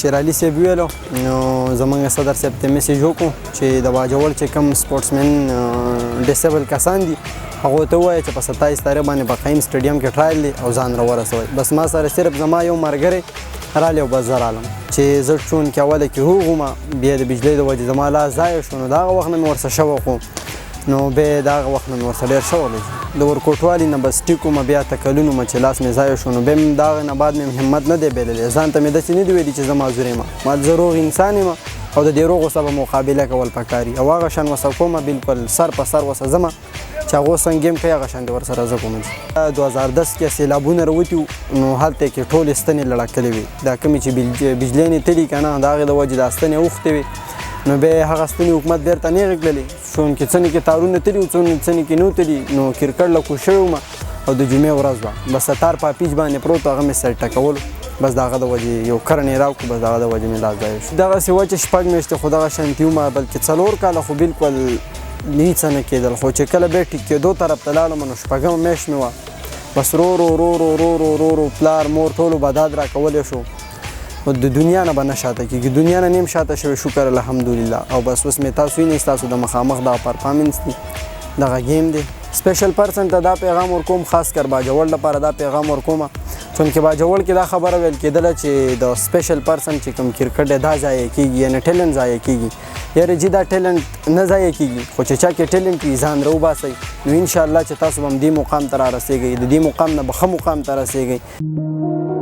شیر علي صاحب ویلو نو زمونږ صدر صاحب ته میسیج وکړو چې د باجوړ چې کوم سپورټسمن ډیسیبل کسان دي هغو ته ووایه چې په 27 تاریخ باندې په قایم سټیډیم کې ټرایل دی او ځان راورسوئ. بس ما سره صرف زما یو ملګری رالی او بس زه رالم چې زه چونکې اوله کې هوغومه بیا د بجلۍ د وجې زما لاس ضایع شو نو د هغه وخت نه مې ورسه شوق و نو بیا د هغه وخت نه مې ورسه ډېر شوق دی د ورکوټوالي نه بس ټیک ومه بیا تکلونه مه چې لاس مې ضایع شو نو بیا مې د هغه نه بعد مې همت نه دی بایللی ځان ته مې داسې نه دي ویلي چې زه معذور یم ما زه روغ انسان یم او د دې روغو سره به مقابله کول پکار وي او هغه شان ورسره کومه بالکل سر په سر ورسره ځمه چې هغه څنګه ګیم کوي هغه شان دې ورسره زه کوم. 2010 کې سیلابونه راوتي نو هلته کې ټولې ستنې لړکلې وي دا کومې چې بجلۍ نه تلي که نه د هغې د وجې دا ستنې اوښتې وي نو بیا هغه ستنې حکومت بیرته نیغې کړلې چونکې څنې کې تارونه تلي وو څنې کې نه تلي نو کرکټ له کوز شوی وم او د جمعې ورځ وه بس تار په پیچ باندې پروت هغه مې سر ټکولو بس د هغه د وجې یو کرنې راوکړو بس د هغه د وجې مې لاس ضایع شو. دغسې وه چې 6 میاشتې خو دغه شانتي ومه بلکې 4 کاله خو بالکل هیڅ نه کېدل خو چې کله بیا ټیک کېدو طرف ته لاړم نو 6مه میاشت مې وه بس رو پلار مور ټولو به داد راکولی شو د دنیا نه به نه شاته کېږي دنیا نه نیم شاته شوی شکر الحمدلله او بس اوس مې تاسو وینئ ستاسو د مخامخ دغه پرفارمنس دی دغه گیم دی. سپیشل پرسن ته دا پیغام ورکوم خاص کر باجوړ لپاره دا پیغام ورکوم چونکې باجوړ کې دا خبره ویل کېدله چې د سپیشل پرسن چې کوم کرکټ دی دا ضایع کېږي یعنې ټیلنټ ضایع کېږي یاره جي دا ټیلنټ نه ضایع کېږي خو چې چا کې ټیلنټ وي ځان راوباسئ نو انشاءالله چې تاسو به هم دې مقام ته رارسېږئ د دې مقام نه به ښه مقام ته رسېږئ.